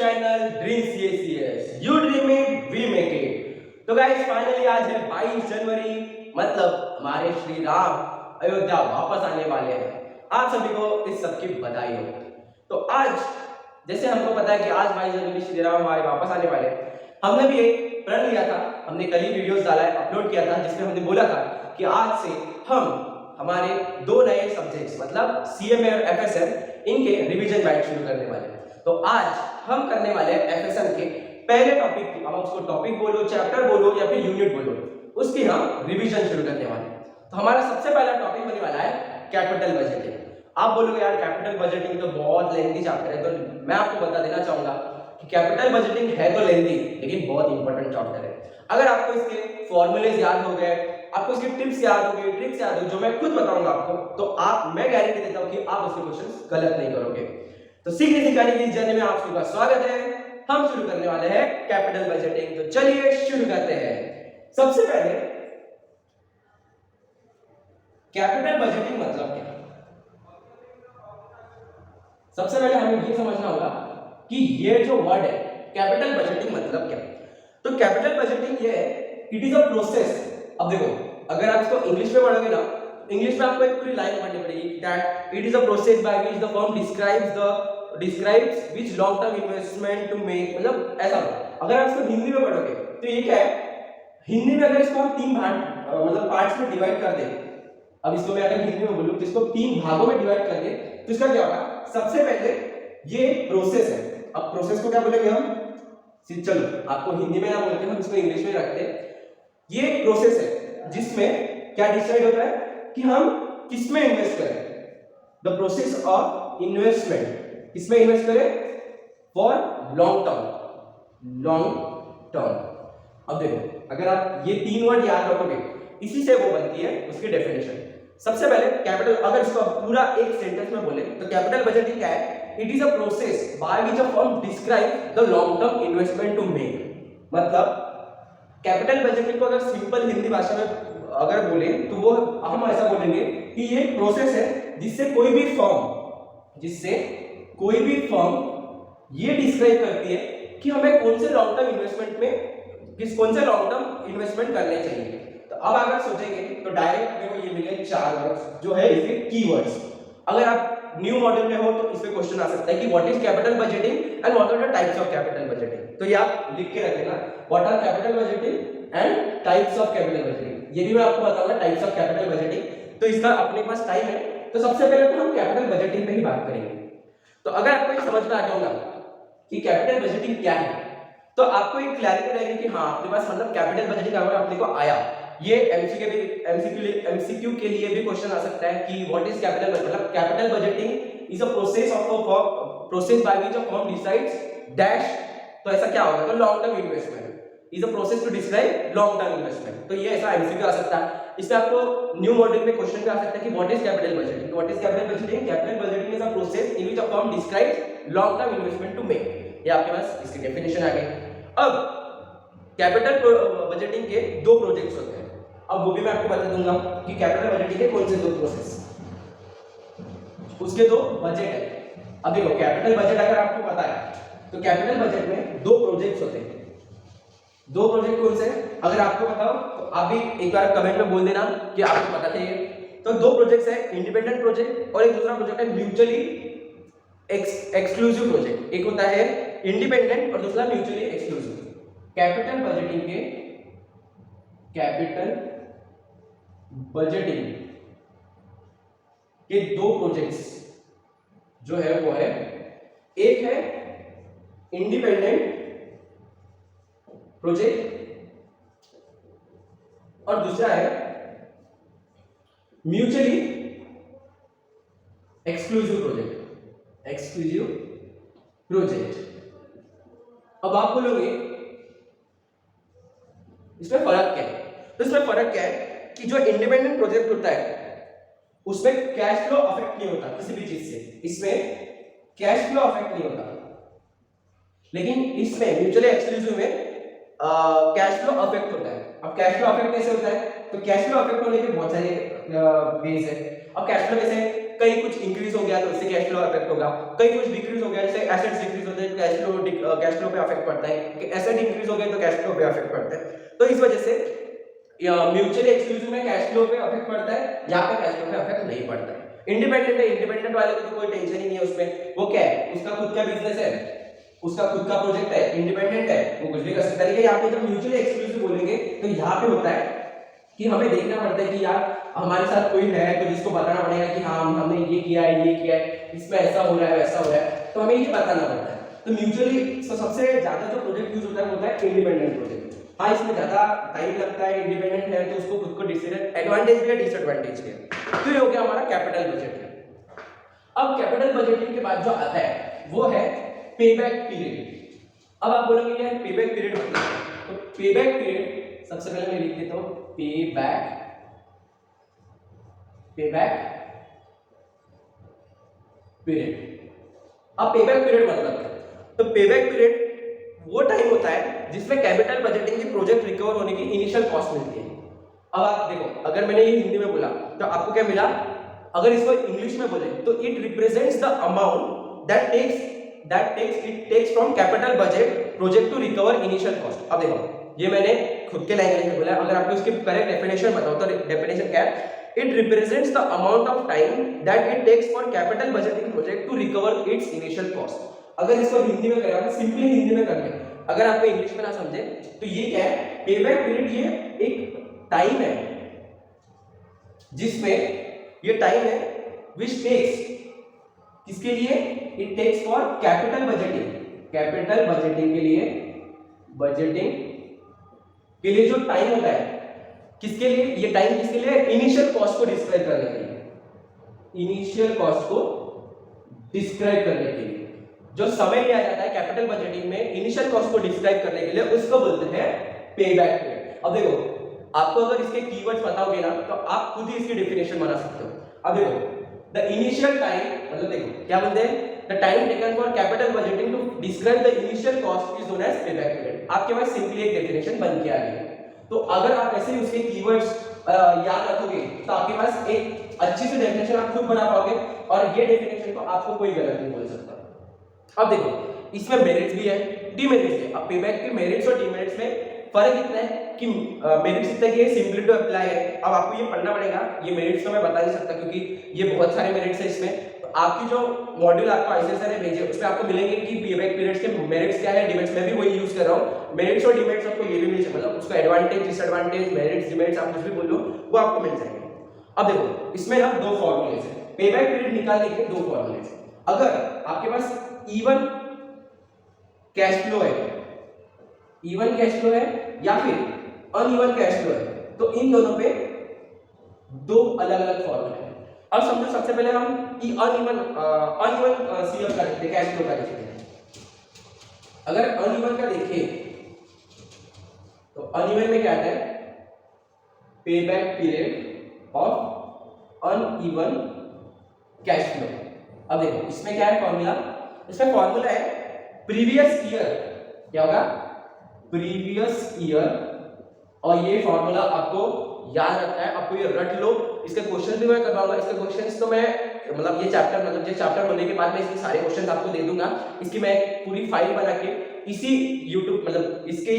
Channel dream CACS. You dream it we make it. तो guys finally आज है 22 जनवरी, मतलब हमारे श्री राम अयोध्या वापस आने वाले हैं। आप सभी को इस सब की बधाई हो। तो आज जैसे हमको पता है कि आज 22 जनवरी श्री राम हमारे वापस आने वाले हैं, हमने भी एक प्रण लिया था। हमने कल ही वीडियोस डाला है, अपलोड किया था, जिसमें हमने बोला था कि आज से हम हमारे दो नए सब्जेक्ट्स मतलब सीएमए और एफएसएम इनके रिवीजन बैच शुरू करने वाले हैं। तो आज हम करने वाले हैं एफएसएम के पहले टॉपिक की, अब उसको टॉपिक बोलो, चैप्टर बोलो या फिर यूनिट बोलो, उसकी हम रिवीजन शुरू करने वाले हैं। तो हमारा सबसे पहला टॉपिक होने वाला है कैपिटल बजटिंग। आप बोलोगे यार कैपिटल बजटिंग तो बहुत लेंथी चैप्टर है, तो मैं आपको बता देना चाहूंगा कि कैपिटल बजटिंग है तो लेंथी लेकिन बहुत इंपॉर्टेंट चैप्टर है। अगर आपको इसके फॉर्मूलेज याद हो गए, आपको इसकी टिप्स याद हो गई, ट्रिक्स याद हो, जो मैं खुद बताऊंगा आपको, तो मैं गारंटी देता हूं कि आप उसके क्वेश्चंस गलत नहीं करोगे। तो सीखने सिखाने की इस जर्नी में आप सबका स्वागत है। हम शुरू करने वाले हैं कैपिटल बजटिंग। तो चलिए शुरू करते हैं। सबसे पहले कैपिटल बजटिंग मतलब क्या? सबसे पहले हमें ये समझना होगा कि ये जो वर्ड है कैपिटल बजटिंग मतलब क्या। तो कैपिटल बजटिंग ये है, इट इज अ प्रोसेस। अब देखो, अगर आप इसको इंग्लिश में पढ़ोगे ना, इंग्लिश में आपको एक पूरी लाइन पढ़नी पड़ेगी that it is a process by which the firm describes which long term investment to make, मतलब ऐसा। अगर आप इसको हिंदी में पढ़ोगे तो ये क्या है, हिंदी में अगर इसको हम तीन भाग मतलब पार्ट्स में डिवाइड कर दें, अब इसको मैं अगर हिंदी में बोलूं तो इसको तीन भागों में डिवाइड कर दें तो इसका क्या होगा। सबसे पहले ये प्रोसेस है। अब प्रोसेस को क्या बोलेंगे हम, चलो आपको हिंदी में ना बोलते हम इसको इंग्लिश में रखते हैं। ये एक प्रोसेस है जिसमें क्या डिसाइड होता है कि हम किसमें इन्वेस्ट करें। द प्रोसेस ऑफ इन्वेस्टमेंट, किसमें इन्वेस्ट करें, फॉर लॉन्ग टर्म। अब देखो, अगर आप ये तीन वर्ड याद रखोगे, इसी से वो बनती है उसकी डेफिनेशन। सबसे पहले कैपिटल, अगर इसको पूरा एक सेंटेंस में बोले तो कैपिटल बजटिंग क्या है, it is a process by which a firm describe the long term investment to make. मतलब कैपिटल बजटिंग को अगर सिंपल हिंदी भाषा में अगर बोले तो वो हम ऐसा बोलेंगे कि ये एक प्रोसेस है जिससे कोई भी फर्म ये डिस्क्राइब करती है कि हमें कौन से लॉन्ग टर्म इन्वेस्टमेंट में कौन से लॉन्ग टर्म इन्वेस्टमेंट करने चाहिए। तो अब अगर सोचेंगे तो डायरेक्ट मेरे को ये मिले चार वर्ड्स जो है इसके कीवर्ड्स। अगर आप न्यू मॉडल में हो तो इस पे क्वेश्चन आ सकता है कि what is capital budgeting and what are the types of capital budgeting. तो ये आप लिख के रखेगा, what are capital budgeting and types of capital budgeting. ये भी मैं आपको बताऊंगा टाइप्स ऑफ कैपिटल बजटिंग। तो इसका अपने पास टाइम है, तो सबसे पहले तो हम कैपिटल बजटिंग पे ही बात करेंगे। तो अगर आपको ये समझ में आ गया होगा कि कैपिटल बजटिंग क्या है, तो आपको एक क्लैरिटी रहेगी कि हाँ आपके पास मतलब कैपिटल बजटिंग अगर अपने को आया, ये एमसीक्यू के लिए भी क्वेश्चन आ सकता है कि व्हाट इज कैपिटल बजटिंग। मतलब capital budgeting is a process by which a firm decides dash, तो ऐसा क्या होगा, तो long term investment is a process to describe long term investment. तो ये ऐसा एमसीक्यू आ सकता है। इसमें आपको न्यू मॉडल में क्वेश्चन भी आ सकता है कि what is capital budgeting. What is capital budgeting? Capital budgeting is a process in which a firm describes long term investment to make. ये आपके पास इसकी डेफिनेशन आ गई। अब कैपिटल बजटिंग के दो प्रोजेक्ट्स होते हैं, अब वो भी मैं आपको बता दूंगा कि कैपिटल बजटिंग के कौन से दो प्रोसेस, उसके दो बजट है। अब देखो कैपिटल बजट अगर आपको पता है तो कैपिटल बजट में दो प्रोजेक्ट्स होते हैं। दो प्रोजेक्ट कौन से? अगर आपको पता हो तो आप भी एक बार कमेंट में बोल देना कि आपको पता था ये। तो दो प्रोजेक्ट्स है, इंडिपेंडेंट प्रोजेक्ट और एक दूसरा प्रोजेक्ट है म्यूचुअली एक्सक्लूसिव प्रोजेक्ट। एक होता है इंडिपेंडेंट और दूसरा म्यूचुअली एक्सक्लूसिव। कैपिटल बजटिंग के दो प्रोजेक्ट्स जो है वो है, एक है इंडिपेंडेंट प्रोजेक्ट और दूसरा है म्यूचुअली एक्सक्लूसिव प्रोजेक्ट। अब आप बोलोगे इसमें फर्क क्या है? तो इसमें फर्क क्या है कि जो इंडिपेंडेंट प्रोजेक्ट होता है उसमें कैश फ्लो अफेक्ट नहीं होता किसी भी चीज से, इसमें कैश फ्लो अफेक्ट नहीं होता। लेकिन इसमें म्यूचुअली एक्सक्लूसिव में कैश फ्लो अफेक्ट होता है। अब कैश फ्लो अफेक्ट कैसे होता है? तो कैश फ्लो अफेक्ट होने के बहुत सारे वेज है। अब कैश फ्लो कैसे? कहीं कुछ इंक्रीज हो गया तो इससे कैश फ्लो अफेक्ट होगा, कहीं कुछ डिक्रीज हो गया जैसे एसेट्स डिक्रीज होते हैं कैश फ्लो पे अफेक्ट पड़ता है, कि एसेट इंक्रीज हो गए तो कैश फ्लो पे अफेक्ट पड़ता है। तो इस वजह से म्यूचुअली एक्सक्लूसिव में कैश फ्लो पे अफेक्ट पड़ता है, यहाँ पे कैश फ्लो पे अफेक्ट नहीं पड़ता है। इंडिपेंडेंट है, इंडिपेंडेंट वाले को तो कोई टेंशन ही नहीं है उसमें, वो क्या है उसका खुद का बिजनेस है, उसका खुद का प्रोजेक्ट है, इंडिपेंडेंट है, वो कुछ भी कर सकता है। यहाँ पे जब म्यूचुअली एक्सक्लूसिव बोलेंगे तो यहाँ पे होता है कि हमें देखना पड़ता है कि यार हमारे साथ कोई है तो जिसको बताना पड़ेगा कि हाँ हमने ये किया है, इसमें ऐसा हो रहा है वैसा हो रहा है, तो हमें ये बताना पड़ता है। तो म्यूचुअली सबसे ज्यादा जो प्रोजेक्ट यूज होता है वो होता है इंडिपेंडेंट प्रोजेक्ट। हाँ इसमें ज्यादा टाइम लगता है, इंडिपेंडेंट है तो उसको खुद को डिसीजन एडवांटेज भी है डिसएडवांटेज भी है। तो ये हो गया हमारा कैपिटल बजट। अब कैपिटल बजटिंग के बाद जो आता है वो है पेबैक पीरियड। अब आप बोलोगे यार पेबैक पीरियड मतलब, तो पेबैक पीरियड सबसे पहले मैं लिख देता हूं पेबैक पीरियड। अब पेबैक पीरियड मतलब, तो पेबैक पीरियड वो टाइम होता है जिसमें कैपिटल बजटिंग की प्रोजेक्ट रिकवर होने की इनिशियल कॉस्ट मिलती है। अब आप देखो अगर मैंने ये हिंदी में बोला तो आपको क्या मिला, अगर इसको इंग्लिश में बोले तो it represents the amount that takes from capital budget project to recover initial cost. अब देखो ये मैंने खुद के लैंग्वेज में बोला, अगर आपको इसकी करेक्ट डेफिनेशन बताओ तो डेफिनेशन क्या है, it represents the amount of time that it takes for capital budgeting project to recover its initial cost. अगर इसको हिंदी में करें, सिंपली हिंदी में करके, अगर आपको इंग्लिश में ना समझे तो ये क्या है, पेबैक पीरियड ये एक टाइम है जिसमें ये टाइम है विच टेक्स किसके लिए, it takes for capital budgeting के लिए जो टाइम होता है किसके लिए, ये टाइम किसके लिए, इनिशियल कॉस्ट को डिस्क्राइब करने के लिए, जो समय लिया जाता है कैपिटल बजटिंग में इनिशियल कॉस्ट को डिस्क्राइब करने के लिए, उसको बोलते हैं पेबैक पीरियड। अब देखो आपको अगर इसके कीवर्ड्स बताओगे ना तो आप खुद ही इसकी डेफिनेशन बना सकते हो। अब देखो द इनिशियल टाइम मतलब देखो क्या बोलते हैं, the time taken for capital budgeting to describe the initial cost is known as payback period. आपके पास सिंपली एक डेफिनेशन बन के आ गई है। तो अगर आप ऐसे ही उसके कीवर्ड्स याद रखोगे तो आपके पास एक अच्छी सी डेफिनेशन आप खुद बना पाओगे, और ये डेफिनेशन को आपको कोई गलत नहीं बोल सकता। अब देखो इसमें मेरिट्स भी है डीमेरिट्स भी है। अब पेबैक के मेरिट्स और डीमेरिट्स में फर्क इतना है कि मेरिट्स इतना कि सिंपली टू अप्लाई है। अब आपको ये पढ़ना पड़ेगा, ये मेरिट्स तो मैं बता नहीं सकता क्योंकि ये बहुत सारे मेरिट्स है इसमें। तो आपकी जो मॉड्यूल आपको आईसीएसआर ने भेजे उसमें आपको मिलेंगे कि पेबैक पीरियड्स के मेरिट्स क्या है, डीमेरिट्स, मैं भी वही यूज कर रहा हूं। मेरिट्स और डीमेरिट्स आपको ये भी मिल जाएगा, मतलब उसका एडवांटेज डिसएडवांटेज मेरिट्स डीमेरिट्स आप कुछ भी बोल लो वो आपको मिल जाएंगे। अब देखो इसमें ना दो फॉर्मूलेज है, पेबैक पीरियड निकालने के दो फॉर्मूलेज। अगर आपके पास इवन कैश फ्लो है या फिर अनइवन कैश फ्लो है, तो इन दोनों पे दो अलग अलग फॉर्मूले हैं। अब समझो सबसे पहले हम अनइवन सीएफ का देखते हैं, कैश फ्लो का देखते हैं। अगर अनइवन का देखें तो अनइवन में क्या आता है, payback period of uneven cash flow. अब देखो इसमें क्या है फॉर्मूला, इसमें फॉर्मूला है प्रीवियस ईयर, क्या होगा प्रीवियस ईयर, और ये फॉर्मूला आपको याद रखना है, आपको ये रट लो। इसके क्वेश्चन भी मैं करवाऊंगा, इसके क्वेश्चंस तो मैं मतलब ये चैप्टर होने के बाद मैं इसके सारे क्वेश्चंस आपको दे दूंगा। इसकी मैं पूरी फाइल बना के इसी YouTube मतलब इसके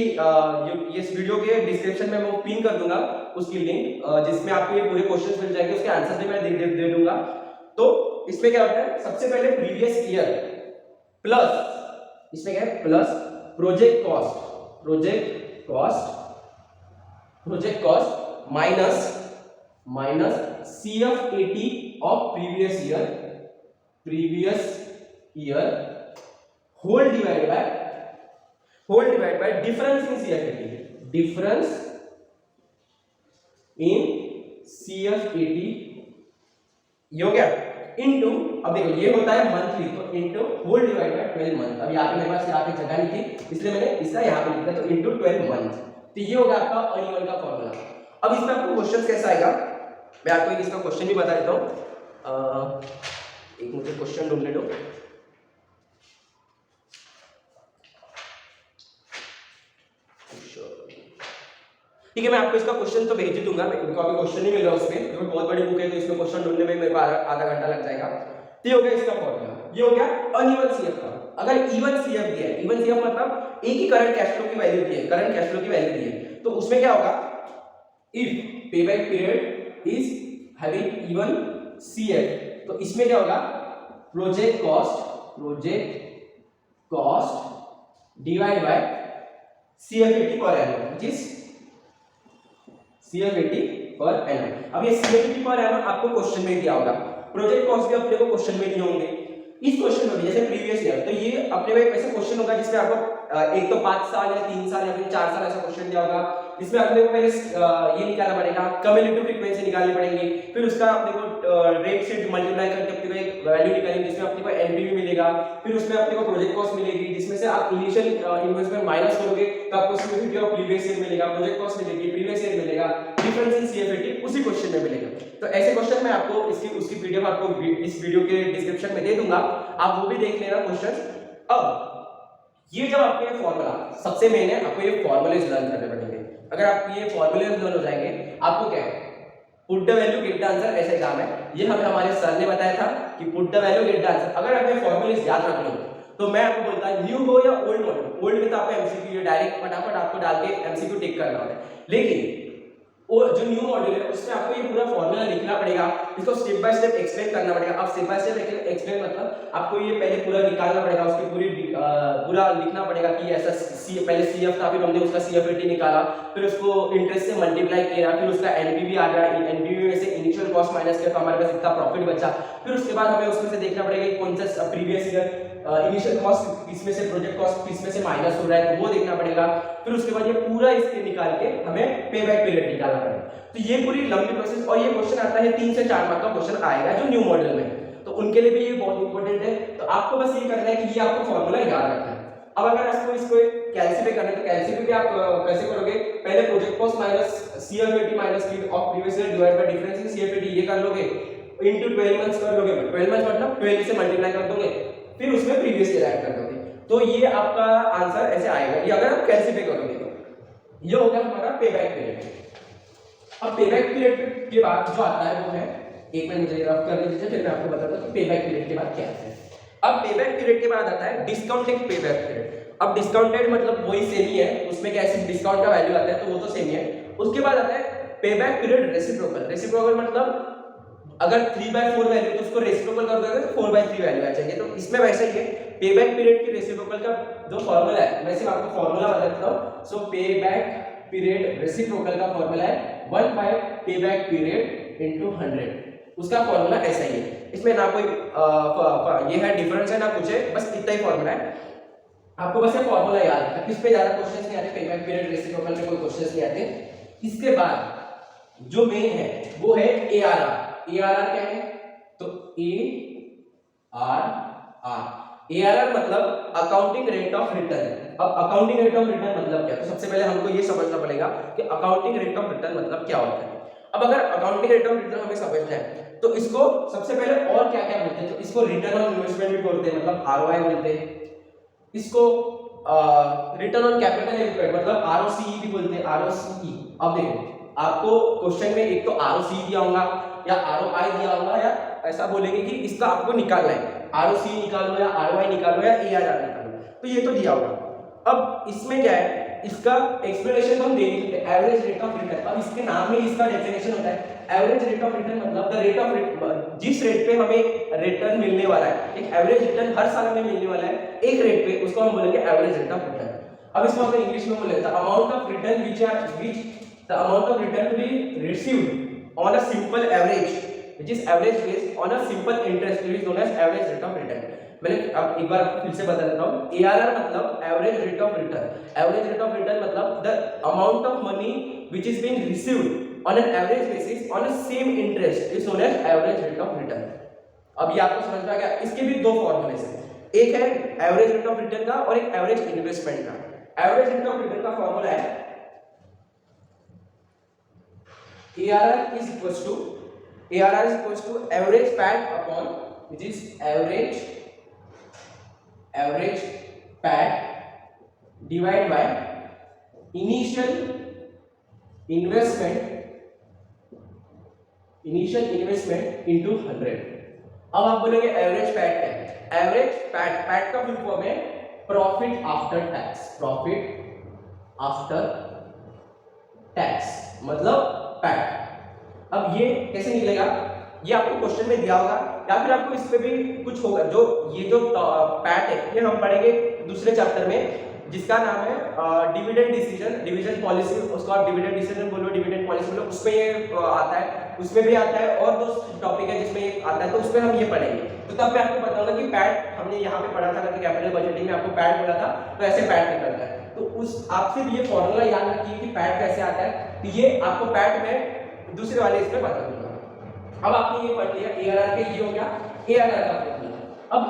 इस वीडियो के डिस्क्रिप्शन में मैं पिन कर दूंगा उसकी लिंक, जिसमें आपको ये पूरे क्वेश्चंस मिल जाएंगे, उसके आंसर भी मैं दे दूंगा। तो इसमें क्या होता है, सबसे पहले प्रीवियस ईयर प्लस, इसमें क्या है plus project cost minus CF80 of previous year whole divide by difference in CF80 ये हो गया इनटू, अब देखो ये होता है मंथली, तो into whole divide by 12 month. अब यहाँ पे मेरे पास यहाँ पे जगह नहीं थी इसलिए मैंने इसका यहाँ पे लिखा, तो इनटू 12 मंथ। तो ये होगा आपका अनइवन का फॉर्मूला। अब इसमें आपको क्वेश्चन कैसा आएगा, मैं आपको एक इसका क्वेश्चन भी बता देता हूँ। एक मुझे क्वेश्चन ढूंढने दो। ठीक है, मैं आपको इसका क्वेश्चन तो भेज ही दूंगा, मेरे को अभी क्वेश्चन नहीं मिल रहा उसमें, क्योंकि बहुत बड़ी बुक है तो इसमें क्वेश्चन ढूंढने में मेरे को आधा घंटा लग जाएगा। तो ये हो गया इसका फॉर्मूला, ये हो गया अनइवन सीएफ का। अगर इवन सीएफ दिया है, इवन सीएफ मतलब एक ही करंट कैश फ्लो की वैल्यू दी है, करंट कैश फ्लो की वैल्यू दी है, तो उसमें क्या होगा, if payback period is having even CF, तो इसमें क्या होगा, project cost divide by CF80 per annum, which is CF80 per annum. अब ये CF80 पर एनम आपको क्वेश्चन में दिया होगा, प्रोजेक्ट कॉस्ट भी अपने को क्वेश्चन में दिए होंगे। इस क्वेश्चन में भी जैसे प्रीवियस ईयर, तो ये अपने को एक ऐसा क्वेश्चन होगा जिसमें आपको एक तो 5 साल या 3 साल या फिर 4 साल ऐसा क्वेश्चन दिया होगा, जिसमें अपने को पहले ये निकालना पड़ेगा, कम्युलेटिव फ्रीक्वेंसी निकालनी पड़ेगी, फिर उसका अपने को रेट से मल्टीप्लाई करके अपने को एक वैल्यू निकालेंगे जिसमें अपने को एनपीवी मिलेगा, फिर उसमें अपने को प्रोजेक्ट कॉस्ट मिलेगी, जिसमें से आप इनिशियल इन्वेस्टमेंट माइनस करोगे तो आपको सीएफएटी ऑफ प्रीवियस ईयर मिलेगा, प्रोजेक्ट कॉस्ट मिलेगी, प्रीवियस ईयर मिलेगा, डिफरेंस इन सीएफएटी उसी क्वेश्चन में मिलेगा। तो ऐसे क्वेश्चन मैं आपको उसकी पीडीएफ आपको इस वीडियो के डिस्क्रिप्शन में दे दूंगा, आप वो भी देख लेना क्वेश्चन। अब ये जब आपके फॉर्मूला सबसे मेन है, आपको ये फॉर्मूलेज लर्न करने पड़ेंगे। अगर आप ये फॉर्मूलेज लर्न हो जाएंगे, आपको क्या है, put the value get the answer, ऐसे काम है। ये हमें हमारे सर ने बताया था कि put the value get the answer. अगर आप ये फॉर्मूलेज याद रख लो तो मैं आपको बोलता हूं न्यू हो या ओल्ड मॉडल, ओल्ड में तो आपको एमसीक्यू डायरेक्ट फटाफट आपको डाल के एमसीक्यू टिक करना होता है, लेकिन और जो न्यू मॉड्यूल है उसमें आपको ये पूरा फॉर्मूला लिखना पड़ेगा, इसको स्टेप बाय स्टेप एक्सप्लेन करना पड़ेगा। अब स्टेप बाय स्टेप एक्सप्लेन मतलब आपको ये पहले पूरा निकालना पड़ेगा, उसकी पूरा लिखना पड़ेगा कि ऐसा पहले सीएफ था, फिर हमने उसका सीएफएटी निकाला, फिर उसको इंटरेस्ट से मल्टीप्लाई किया, फिर उसका एनपीवी आ गया, एनपीवी में से इनिशियल कॉस्ट माइनस किया तो हमारे पास इतना प्रॉफिट बचा, फिर उसके बाद हमें उसमें से देखना पड़ेगा कि कौन सा प्रीवियस ईयर इनिशियल कॉस्ट किसमें से, प्रोजेक्ट कॉस्ट किसमें से माइनस हो रहा है, तो वो देखना पड़ेगा, फिर उसके बाद ये पूरा इसके निकाल के हमें पेबैक पीरियड निकालना पड़ेगा। तो ये पूरी लंबी प्रोसेस, और ये क्वेश्चन आता है 3 से 4 मार्क का क्वेश्चन आएगा जो न्यू मॉडल में, तो उनके लिए भी ये बहुत इंपॉर्टेंट है। तो आपको बस ये करना है कि ये आपको फॉर्मूला याद रखना है। अब अगर इसको कैलसी पे करना है तो कैलसी पे भी आप कैसे करोगे, पहले project cost minus CFAT minus P of previous year divide by difference in CFAT, ये कर लोगे, इनटू 12 मंथ्स कर लोगे, 12 मंथ्स मतलब 12 से मल्टीप्लाई कर दोगे, फिर उसमें प्रीवियस ईयर ऐड कर दोगे, तो ये आपका आंसर ऐसे आएगा। ये अगर आप कैलसी पे करोगे तो ये हो गया हमारा पेबैक पीरियड। अब पेबैक पीरियड के बाद जो आता है वो है, एक मिनट मुझे रफ कर लीजिए फिर मैं आपको बताता हूं कि पेबैक पीरियड के बाद क्या है। अब पेबैक पीरियड के बाद आता है डिस्काउंटेड पेबैक पीरियड। अब डिस्काउंटेड मतलब वही सेम ही है, उसमें क्या है, डिस्काउंट का वैल्यू आता है तो वो तो सेम ही है। उसके बाद आता है पेबैक पीरियड रेसिप्रोकल। रेसिप्रोकल मतलब अगर 3/4 वैल्यू तो उसको रेसिप्रोकल कर दोगे तो 4/3 वैल्यू आ जाएगी। तो इसमें वैसा ही है, पेबैक पीरियड की रेसिप्रोकल का जो फॉर्मूला है, मैं सिर्फ आपको फॉर्मूला बता देता हूं। सो पेबैक पीरियड रेसिप्रोकल का फॉर्मूला है 1/पेबैक पीरियड इनटू 100। उसका फॉर्मूला ऐसा ही है, इसमें ना कोई ये है डिफरेंस है ना कुछ है, बस इतना ही फॉर्मूला है। आपको बस ये फॉर्मूला याद है, इस पे ज्यादा क्वेश्चंस नहीं आते, पेबैक पीरियड रेसिप्रोकल में कोई क्वेश्चंस नहीं आते। इसके बाद जो मेन है वो है एआरआर। एआरआर क्या है, तो एआरआर मतलब अकाउंटिंग रेट ऑफ रिटर्न। अब अकाउंटिंग रेट ऑफ रिटर्न मतलब क्या, तो सबसे पहले हमको ये समझना पड़ेगा कि अकाउंटिंग रेट ऑफ रिटर्न मतलब क्या होता है। अब अगर अकाउंटिंग रेट ऑफ रिटर्न हमें समझना है तो इसको सबसे पहले और क्या क्या बोलते हैं, तो इसको रिटर्न ऑन इन्वेस्टमेंट भी बोलते हैं, मतलब आरओआई बोलते हैं। इसको रिटर्न ऑन कैपिटल एम्प्लॉयड मतलब आरओसीई भी बोलते हैं, आरओसीई। अब देखो आपको क्वेश्चन में एक तो आरओसीई दिया होगा या आरओआई दिया होगा, या ऐसा बोलेंगे कि इसका आपको निकालना है, आरओसीई निकालो या आरओआई निकालो या एआरआर निकालो, तो ये तो दिया होगा। अब इसमें क्या है, इसका एक्सप्लेनेशन हम दे देते हैं, एवरेज रेट ऑफ रिटर्न। अब इसके नाम में इसका डेफिनेशन होता है एवरेज रेट ऑफ रिटर्न, मतलब द रेट ऑफ जिस रेट पे हमें रिटर्न मिलने वाला है, एक एवरेज रिटर्न हर साल हमें मिलने वाला है एक रेट पे, उसको हम बोलेंगे एवरेज रेट ऑफ रिटर्न। अब इसको हम इंग्लिश में बोलेंगे the amount of return the amount of return to be received on a simple average which is average based on a simple interest which is known as average rate of return। मैंने अब एक बार फिर से बता देता हूं, ARR मतलब average rate of return. Average rate of return मतलब the amount of money which is being received on an average basis on a same interest is known as average rate of return। अब ये आपको समझ में आ गया। इसके भी दो फॉर्मूले हैं, एक है एवरेज रेट ऑफ रिटर्न का और एक एवरेज इन्वेस्टमेंट का। एवरेज रेट ऑफ रिटर्न का फॉर्मूला है ARR is equals to average PAT upon which is average PAT divided by initial initial investment into 100। अब आप बोलेंगे एवरेज पैट क्या है? एवरेज पैट का फुल फॉर्म है profit after tax. Profit after tax मतलब पैट। अब ये कैसे निकलेगा, ये आपको क्वेश्चन में दिया होगा या फिर आपको इस पे भी कुछ होगा। जो ये जो पैट है ये हम पढ़ेंगे दूसरे चैप्टर में, जिसका नाम है डिविडेंड डिवीजन पॉलिसी। उसको आप डिविडेंड डिसीजन बोलो, डिविडेंड पॉलिसी बोलो, उसमें ये आता है, उसमें भी आता है। और दो टॉपिक है जिसमें ये आता है, तो उसमें हम ये पढ़ेंगे। तो तब मैं आपको बताऊंगा कि पैट हमने यहाँ पे पढ़ा था कि कैपिटल बजटिंग में आपको पैट बोला था, तो ऐसे पैट निकलता है। तो उस आप सिर्फ ये फॉर्मूला याद रखिए कि पैट कैसे आता है, तो ये आपको पैट में दूसरे वाले इसमें बता दूंगा। अब आपने ये पढ़ लिया एआरआर के, ये हो गया एआरआर का फॉर्मूला। अब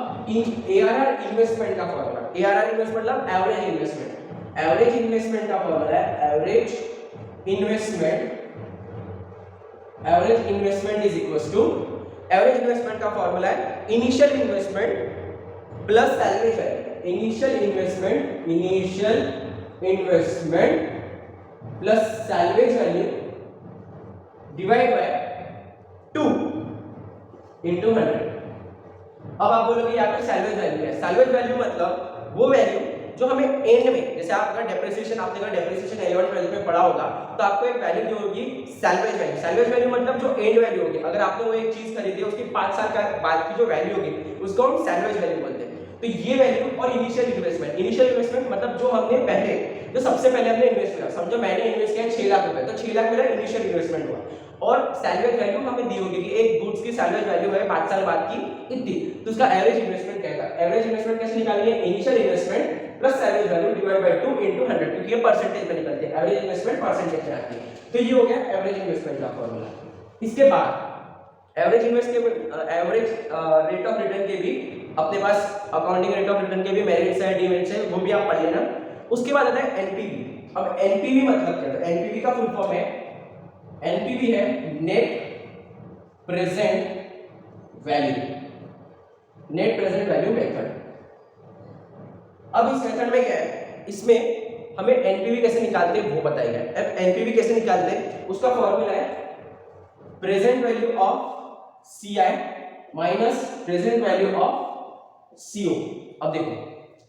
एआरआर इन्वेस्टमेंट का फॉर्मूला, एआरआर इन्वेस्टमेंट मतलब एवरेज इन्वेस्टमेंट। एवरेज इन्वेस्टमेंट का फॉर्मूला है average investment is equals to, average investment का फॉर्मूला है initial investment plus salary value. Initial investment plus salvage value divide by 2 into 100। अब आप बोलोगे यहाँ पे सैलवेज वैल्यू है। सैलवेज वैल्यू मतलब वो वैल्यू जो हमें एंड में, जैसे आप अगर डेप्रिसिएशन, आपने अगर डेप्रिसिएशन 11 12 में पढ़ा होगा, तो आपको एक वैल्यू जो होगी सैलवेज वैल्यू। सैलवेज वैल्यू मतलब जो एंड वैल्यू होगी, अगर आपने वो एक चीज खरीदी है उसकी 5 साल का बाद की जो वैल्यू होगी उसको हम सैलवेज वैल्यू बोलते हैं। तो ये वैल्यू और इनिशियल इन्वेस्टमेंट मतलब जो हमने पहले, जो सबसे पहले हमने इन्वेस्ट किया, समझो मैंने इन्वेस्ट किया 6 लाख रुपए, तो 6 लाख मेरा इनिशियल इन्वेस्टमेंट हुआ। और सैलवेज वैल्यू हमें दी होगी कि एक गुड्स की सैलवेज वैल्यू है 5 साल बाद की इतनी, तो उसका एवरेज इन्वेस्टमेंट क्या है? एवरेज इन्वेस्टमेंट कैसे निकालनी है? Initial investment plus salvage value divide by 2 into 100, क्योंकि ये परसेंटेज में निकलते हैं, एवरेज इन्वेस्टमेंट परसेंटेज में आती है। तो ये हो गया एवरेज इन्वेस्टमेंट का फॉर्मूला। इसके बाद एवरेज रेट ऑफ रिटर्न के भी अपने पास, अकाउंटिंग रेट ऑफ रिटर्न के भी मेरिट्स है, डिमेरिट्स है, वो भी आप पढ़ लेना। उसके बाद आता है एनपीवी। अब एनपीवी मतलब क्या है? एनपीवी का फुल फॉर्म है, एनपीवी है नेट प्रेजेंट वैल्यू मेथड। अब इस मेथड में क्या है, इसमें हमें एनपीवी कैसे निकालते हैं वो बताएगा। अब एनपीवी कैसे निकालते हैं उसका फॉर्मूला है present value of CI minus present value of CO. अब देखो,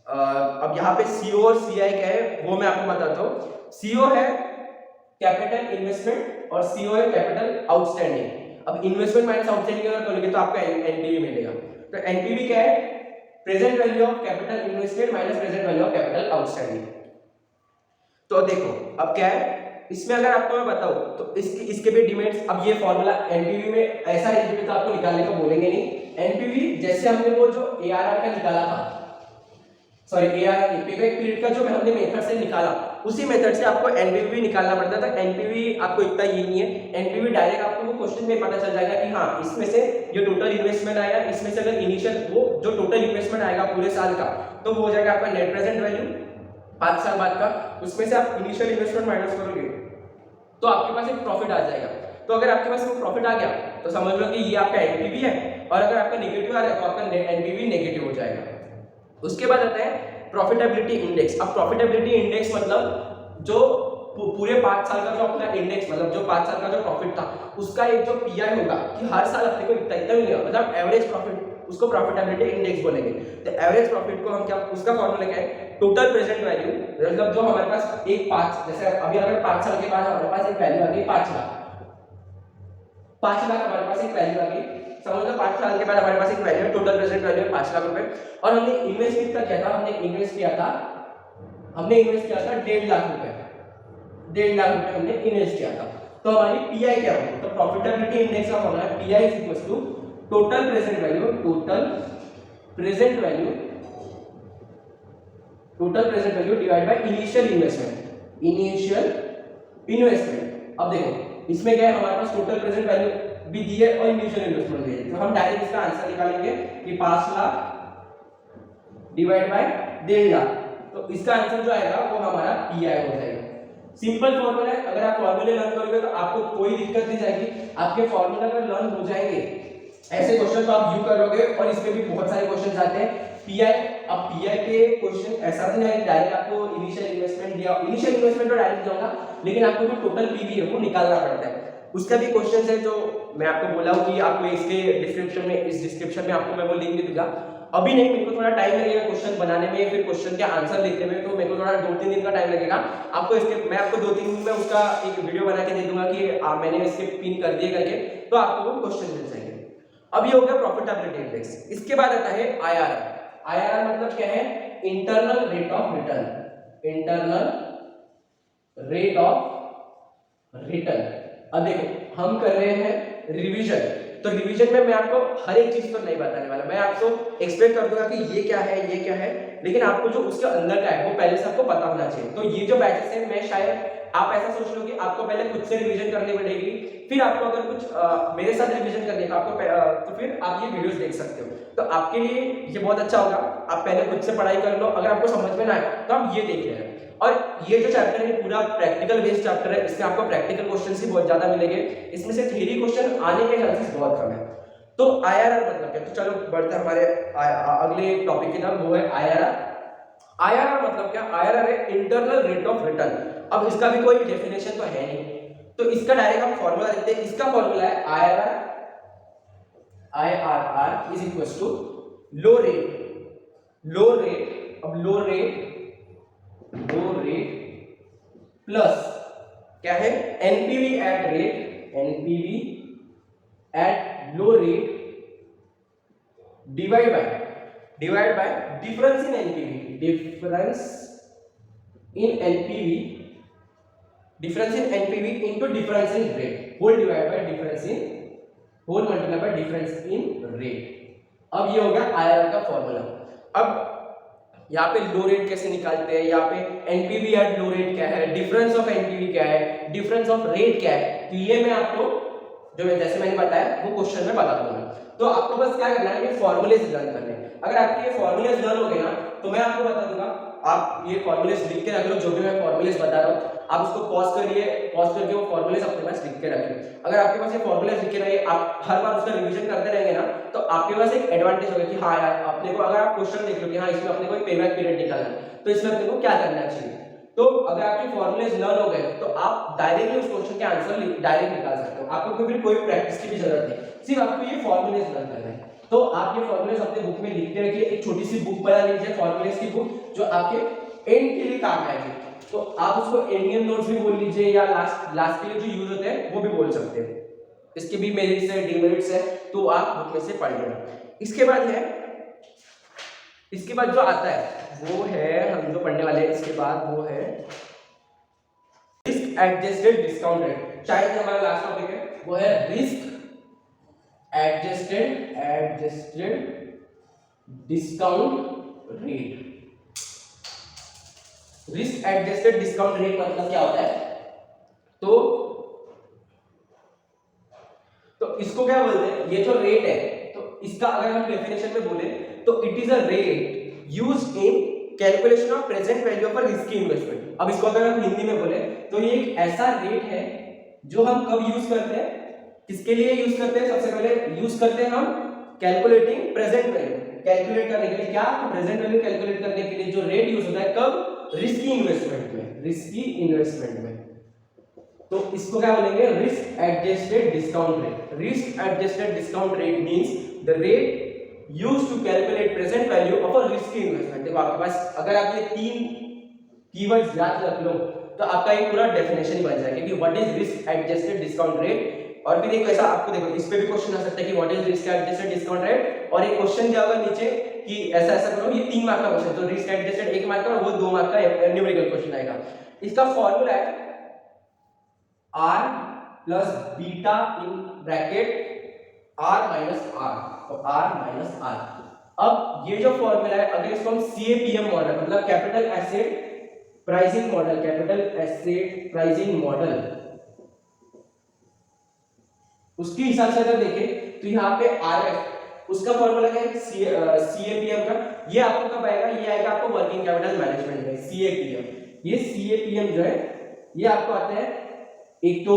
अब यहाँ पे सीओ और सीआई क्या है वो मैं आपको बताता हूँ। सीओ है कैपिटल इन्वेस्टमेंट और सीओ है कैपिटल आउटस्टैंडिंग। अब इन्वेस्टमेंट माइनस आउटस्टैंडिंग अगर करोगे तो आपका एनपीवी मिलेगा। तो एनपीवी क्या है? Present value of capital invested minus present value of capital outstanding. तो देखो अब क्या है इसमें, अगर आपको मैं बताऊं तो इसके भी डिमेरिट्स। अब ये फॉर्मूला एनपीवी में ऐसा है तो आपको निकालने को बोलेंगे नहीं। एनपीवी जैसे हमने वो जो एआरआर का निकाला था, सॉरी एआरआर पेबैक पीरियड का जो हमने मेथड से निकाला, उसी मेथड से आपको एनपीवी निकालना पड़ता था। एनपीवी आपको इतना ये नहीं है, एनपीवी डायरेक्ट आपको वो क्वेश्चन में पता चल जाएगा कि हाँ इसमें से ये टोटल इन्वेस्टमेंट आया, इसमें से अगर इनिशियल वो जो टोटल इन्वेस्टमेंट आएगा पूरे साल का, तो वो हो जाएगा आपका नेट प्रेजेंट वैल्यू 5 साल बाद का। उसमें से आप इनिशियल इन्वेस्टमेंट माइनस करोगे तो आपके पास एक प्रॉफिट आ जाएगा। तो अगर आपके पास वो प्रॉफिट आ गया तो समझ लो कि ये आपका एनपीवी है, और अगर आपका नेगेटिव आ रहा है तो आपका एनपीवी नेगेटिव हो जाएगा। उसके बाद आता है प्रॉफिटेबिलिटी इंडेक्स। अब प्रॉफिटेबिलिटी इंडेक्स मतलब जो पूरे 5 साल का जो अपना इंडेक्स, मतलब जो 5 साल का जो प्रॉफिट था उसका एक जो पीआई होगा कि हर साल अपने को इतना मिलेगा, मतलब एवरेज प्रॉफिट, उसको प्रॉफिटेबिलिटी इंडेक्स बोलेंगे। तो एवरेज प्रॉफिट को हम क्या, उसका फॉर्मूला क्या है? टोटल प्रेजेंट वैल्यू, मतलब जो हमारे पास एक 5, जैसे अभी अगर 5 साल के बाद हमारे पास एक वैल्यू आ गई 5 लाख, 5 लाख हमारे पास एक वैल्यू आ गई, समझ लो 5 साल के बाद हमारे पास एक वैल्यू है, टोटल प्रेजेंट वैल्यू है 5 लाख रुपए, और हमने इन्वेस्ट कितना किया था? हमने इन्वेस्ट किया था 1.5 लाख रुपए, 1.5 लाख रुपए हमने इन्वेस्ट किया था। तो हमारी पीआई क्या होगी? तो प्रॉफिटेबिलिटी इंडेक्स का फॉर्मूला है PI is equal to total present value divide by initial investment. अब देखो इसमें क्या है, हमारे पास टोटल प्रेजेंट वैल्यू भी दी है और इनिशियल इन्वेस्टमेंट भी है, तो हम डायरेक्ट इसका आंसर निकालेंगे कि 5 लाख डिवाइड बाय 1.5 लाख, तो इसका आंसर जो आएगा वो हमारा पीआई हो जाएगा। सिंपल फॉर्मूला है, अगर आप फॉर्मूले लर्न करोगे तो आपको कोई दिक्कत नहीं जाएगी, आपके फॉर्मूला अगर लर्न हो जाएंगे, ऐसे क्वेश्चन तो आप यू करोगे, और इसमें भी बहुत सारे क्वेश्चन आते हैं। पीआई अब पीआई के क्वेश्चन ऐसा तो नहीं डायरेक्ट आपको इनिशियल इन्वेस्टमेंट दिया, इनिशियल इन्वेस्टमेंट तो डायरेक्ट दूंगा, लेकिन आपको जो टोटल पीवी है वो निकालना पड़ता है। उसका भी क्वेश्चन है जो मैं आपको बोला हूँ कि आपको इसके डिस्क्रिप्शन में, इस डिस्क्रिप्शन में आपको मैं वो लिंक दे दूंगा। अभी नहीं, मेरे को थोड़ा टाइम लगेगा क्वेश्चन बनाने में, फिर क्वेश्चन के आंसर लिखने में, तो मेरे को थोड़ा 2-3 दिन का टाइम लगेगा। आपको इसके मैं आपको 2-3 दिन में उसका एक वीडियो बना के दे दूंगा कि मैंने इसके पिन कर दिए करके, तो आपको वो क्वेश्चन मिल जाएंगे। अब ये हो गया प्रॉफिटेबिलिटी इंडेक्स। इसके बाद आता है आईआरआर। आईआरआर मतलब क्या है? Internal rate of return. Internal rate of return. अब देखो हम कर रहे हैं रिवीजन, तो रिवीजन में मैं आपको हर एक चीज तो नहीं बताने वाला, मैं आपको एक्सप्लेन कर दूंगा कि ये क्या है, ये क्या है, लेकिन आपको जो उसके अंदर का है वो पहले से आपको पता होना चाहिए। तो ये जो बैचेस है, मैं शायद आप ऐसा सोच लो कि आपको पहले खुद से रिवीजन करनी पड़ेगी, फिर आपको अगर कुछ मेरे साथ रिवीजन करने का आपको तो फिर आप ये वीडियोस देख सकते हो, तो आपके लिए ये बहुत अच्छा होगा। आप पहले खुद से पढ़ाई कर लो, अगर आपको समझ में ना आए तो आप ये देख लेना। और ये जो चैप्टर है पूरा प्रैक्टिकल बेस्ड चैप्टर है, इसमें आपको प्रैक्टिकल क्वेश्चंस ही बहुत ज्यादा मिलेंगे, इसमें से थ्योरी क्वेश्चन आने के चांसेस बहुत कम है। तो आईआरआर मतलब क्या? तो चलो बढ़ते हैं हमारे अगले टॉपिक की तरफ, वो है आईआरआर। आईआरआर मतलब क्या? आईआरआर है इंटरनल रेट ऑफ रिटर्न। अब इसका भी कोई डेफिनेशन तो है नहीं, तो इसका डायरेक्ट हम फॉर्मूला देखते हैं। इसका फॉर्मूला है IRR is equal to low rate. अब लो रेट प्लस क्या है? NPV at low rate divide by difference in NPV. Difference in NPV into difference in rate whole divide by whole multiply by difference in rate. अब ये हो गया IRR का formula. अब यहाँ पे लो रेट कैसे निकालते हैं, यहाँ पे एनपीवी एट लो रेट क्या है, डिफरेंस ऑफ एनपीवी क्या है, डिफरेंस ऑफ रेट क्या है, तो ये मैं आपको जो जैसे मैंने बताया वो क्वेश्चन में बता दूंगा। तो आपको बस क्या करना है, ये फॉर्मूलेज लर्न करने हैं। अगर आपके ये फॉर्मूलेज लर्न हो गए ना, तो मैं आपको बता दूंगा, आप ये फॉर्मूलेज लिख के रख लो, जो भी मैं फॉर्मूलेज बता रहा हूँ आप उसको पॉज करिए, पॉज करके वो फॉर्मूलेज अपने पास लिख के रखिए। अगर आपके पास ये फॉर्मूलेज लिखे रहिए, आप हर बार उसका रिवीजन करते रहेंगे ना, तो आपके पास एक एडवांटेज होगा कि हाँ यार अपने को, अगर आप क्वेश्चन देख लो कि हाँ इसमें अपने को पेबैक पीरियड निकालना है, तो इसमें अपने को क्या करना चाहिए। तो अगर आपके फॉर्मूलेज लर्न हो गए तो आप डायरेक्टली उस क्वेश्चन के आंसर डायरेक्ट निकाल सकते हो, आपको फिर कोई प्रैक्टिस की भी जरूरत नहीं, सिर्फ आपको ये फॉर्मूलेज लर्न करना है। तो आप ये फॉर्मूलेज अपने बुक में लिख के रखिए, एक छोटी सी बुक बना लीजिए फॉर्मूलेज की बुक, जो आपके एंड के लिए काम आएगी। तो आप उसको एंडियन नोट्स भी बोल लीजिए, या लास्ट के लिए जो यूज होते हैं वो भी बोल सकते हैं। इसके भी मेरिट्स है, डिमेरिट्स है, तो आप बुक में से पढ़ लेना। इसके बाद जो आता है वो है, हम जो पढ़ने वाले हैं इसके बाद वो है रिस्क एडजस्टेड डिस्काउंट रेट। शायद हमारा लास्ट टॉपिक है, वो है risk adjusted discount rate. Risk adjusted discount rate मतलब क्या होता है? तो इसको क्या बोलते हैं? ये जो रेट है, तो इसका अगर हम डेफिनेशन में बोले तो it is a rate used in calculation of present value of a risky investment. अब इसको अगर हम हिंदी में बोले तो ये एक ऐसा रेट है जो हम कब यूज करते हैं, किसके लिए यूज करते हैं? सबसे पहले यूज करते हैं हम कैलकुलेटिंग प्रेजेंट वैल्यू, कैलकुलेट करने के लिए। क्या? तो प्रेजेंट वैल्यू कैलकुलेट करने के लिए जो रेट यूज होता है, कब? रिस्की इन्वेस्टमेंट में। तो इसको क्या बोलेंगे? Risk adjusted discount rate. Risk adjusted discount rate means the rate used to calculate present value of a risky investment. देखो आपके पास अगर आप ये 3 कीवर्ड्स याद रख लो तो आपका एक पूरा डेफिनेशन ही बन जाएगा कि what is risk adjusted discount rate. और फिर एक ऐसा आपको देखो इस पे भी क्वेश्चन आ सकता है कि what is risk adjusted discount rate, और एक क्वेश्चन दिया होगा नीचे कि ऐसा करो, ये 3 मार्क का क्वेश्चन, तो रिस्क एडजस्टेड 1 मार्क का और वो 2 मार्क का न्यूमेरिकल क्वेश्चन आएगा। इसका फार्मूला है r plus beta in bracket r minus r, तो r माइनस r। अब ये जो फार्मूला है, अगर इसको हम CAPM मॉडल मतलब कैपिटल एसेट प्राइसिंग मॉडल उसके हिसाब से अगर देखें तो यहाँ पे RF उसका फॉर्मूला क्या है? CAPM का। ये आपको कब आएगा? ये आएगा आपको वर्किंग कैपिटल मैनेजमेंट में, CAPM। ये CAPM जो है ये आपको आता है, एक तो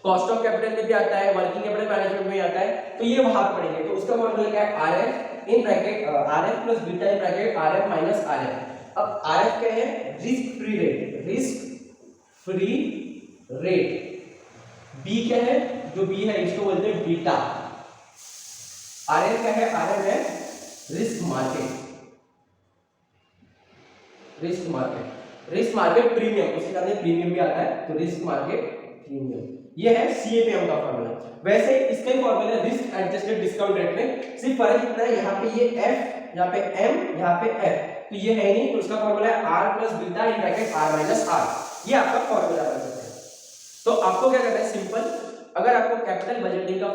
कॉस्ट ऑफ कैपिटल में भी आता है, वर्किंग कैपिटल मैनेजमेंट में आता है, तो ये वहां पढ़ेंगे। तो उसका फॉर्मूला क्या है? RF in bracket R F plus beta in bracket R F minus R F. अब आर एफ क्या है, risk free rate, risk free rate. B क्या है, जो बी है इसको बोलते हैं बीटा। आर एफ क्या है, आर एफ है risk market, risk market, risk market premium, उसके साथ में प्रीमियम भी आता है, तो रिस्क मार्केट प्रीमियम, ये है सीएपीएम का फॉर्मूला। वैसे इसका ही formula risk adjusted discount rate में सिर्फ फर्क इतना है, यहाँ पे ये एफ, यहाँ पे एम, यहाँ पे एफ, तो ये है नहीं, तो उसका फॉर्मूला है R plus beta in bracket R minus R, ये आपका फॉर्मूला बन जाता है। तो आपको क्या करना है, सिंपल, अगर आपको कैपिटल बजटिंग का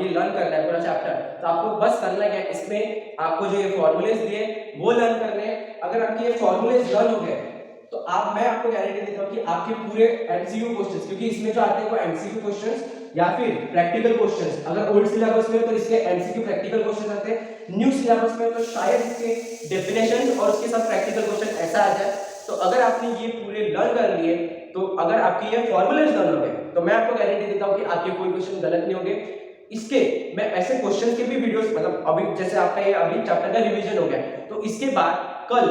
ये लर्न करना है पूरा चैप्टर, तो आपको बस करना है क्या, इसमें आपको जो ये फॉर्मूलेज दिए वो लर्न करने हैं। अगर आपके ये फॉर्मूलेज लर्न हो गए तो मैं आपको गारंटी देता हूं कि आपके पूरे एमसीक्यू क्वेश्चंस, क्योंकि इसमें जो आते हैं वो एमसीक्यू क्वेश्चंस या फिर प्रैक्टिकल क्वेश्चंस, अगर ओल्ड सिलेबस में तो इसके एमसीक्यू प्रैक्टिकल क्वेश्चंस आते हैं, न्यू सिलेबस में तो शायद इसके डेफिनेशन और उसके साथ प्रैक्टिकल क्वेश्चन ऐसा आ जाए। तो अगर आपने ये पूरे लर्न कर लिए, तो अगर आपके ये फॉर्मूलेज लर्न हो गए, तो मैं आपको गारंटी देता हूं कि आपके कोई क्वेश्चन गलत नहीं होंगे। इसके मैं ऐसे क्वेश्चन के भी वीडियोस, मतलब अभी जैसे आपका ये अभी चैप्टर का रिवीजन हो गया, तो इसके बाद कल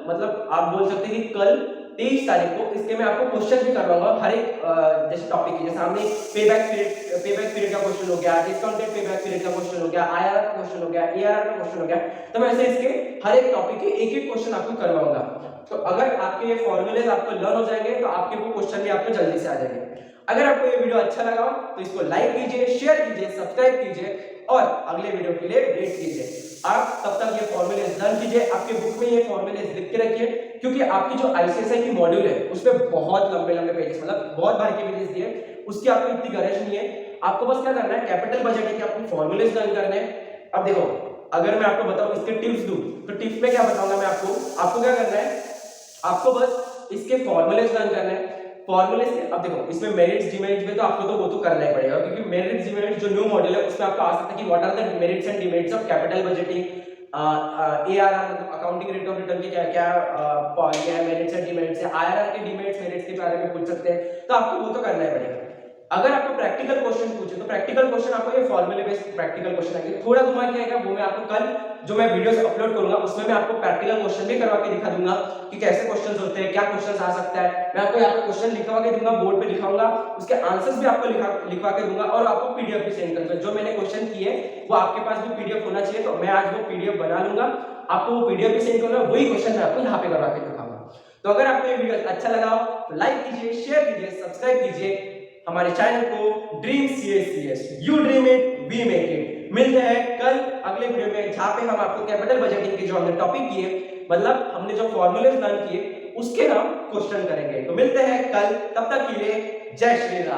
मतलब आप बोल सकते हैं कि कल 23 तारीख को इसके मैं आपको क्वेश्चन भी करवाऊंगा हर एक जैसे टॉपिक की, जैसे हमने पेबैक पीरियड का क्वेश्चन हो गया, डिस्काउंटेड पेबैक पीरियड का क्वेश्चन हो गया, आईआरआर का क्वेश्चन हो गया, एआरआर का क्वेश्चन हो गया, तो मैं ऐसे इसके हर एक टॉपिक के एक एक क्वेश्चन आपको करवाऊंगा। तो अगर आपके ये फॉर्मूलेज आपको लर्न हो जाएंगे तो आपके वो क्वेश्चन भी आपको जल्दी से आ जाएंगे। अगर आपको ये वीडियो अच्छा लगा तो इसको लाइक कीजिए, शेयर कीजिए, सब्सक्राइब कीजिए और अगले वीडियो के लिए वेट कीजिए। आप तब तक ये फॉर्मूलेज लर्न कीजिए, आपके बुक में ये फॉर्मूलेज लिख के रखिए, क्योंकि आपकी जो आईसीएसआई की मॉड्यूल है उसमें बहुत लंबे पेजेस, मतलब बहुत भारी के पेजेस दिए, उसकी आपको इतनी गरज नहीं है। आपको बस क्या करना है, कैपिटल बजट के आपको फॉर्मूलेज लर्न करने हैं। अब देखो, अगर मैं आपको बताऊं इसके टिप्स दूं, तो टिप्स में क्या बताऊंगा मैं आपको क्या करना है, आपको बस इसके फॉर्मूलेज लर्न करने हैं। फॉर्मूले से अब देखो, इसमें मेरिट्स डिमेरिट्स में तो आपको तो वो तो करना ही पड़ेगा, क्योंकि मेरिट्स डिमेरिट्स जो न्यू मॉड्यूल है उसमें आपको आ सकता है कि what are the merits and demerits of capital budgeting, ARR मतलब अकाउंटिंग रेट ऑफ रिटर्न के क्या क्या मेरिट्स एंड डिमेरिट्स है, आईआरआर के डिमेरिट्स मेरिट्स के बारे में पूछ सकते हैं, तो आपको वो तो करना ही पड़ेगा। अगर आपको प्रैक्टिकल क्वेश्चन पूछे तो प्रैक्टिकल क्वेश्चन आपको ये फॉर्मूले बेस्ड प्रैक्टिकल क्वेश्चन आएंगे, थोड़ा घुमा के आएगा, वो मैं आपको कल जो मैं वीडियोस अपलोड करूंगा उसमें मैं आपको प्रैक्टिकल क्वेश्चन भी करवा के दिखा दूंगा कि कैसे क्वेश्चंस होते हैं, क्या क्वेश्चंस आ सकता है। मैं आपको यहाँ पे क्वेश्चन लिखवा के दूंगा, बोर्ड पे लिखाऊंगा, उसके आंसर्स भी आपको लिखवा के दूंगा और आपको पीडीएफ भी सेंड करूंगा। जो मैंने क्वेश्चन किए वो आपके पास भी पीडीएफ होना चाहिए, तो मैं आज वो पीडीएफ बना लूंगा, आपको वो पीडीएफ भी सेंड करूंगा, वही क्वेश्चन मैं आपको यहाँ पे करवा के दिखाऊंगा। तो अगर आपको ये वीडियो अच्छा लगा हो तो लाइक कीजिए, शेयर कीजिए, सब्सक्राइब कीजिए हमारे चैनल को dream CS, you dream it we make it. मिलते हैं कल अगले वीडियो में, जहां पे हम आपको कैपिटल बजटिंग के जो हमने टॉपिक किए, मतलब हमने जो फॉर्मूलेज लर्न किए उसके हम क्वेश्चन करेंगे। तो मिलते हैं कल, तब तक के लिए जय श्री राम।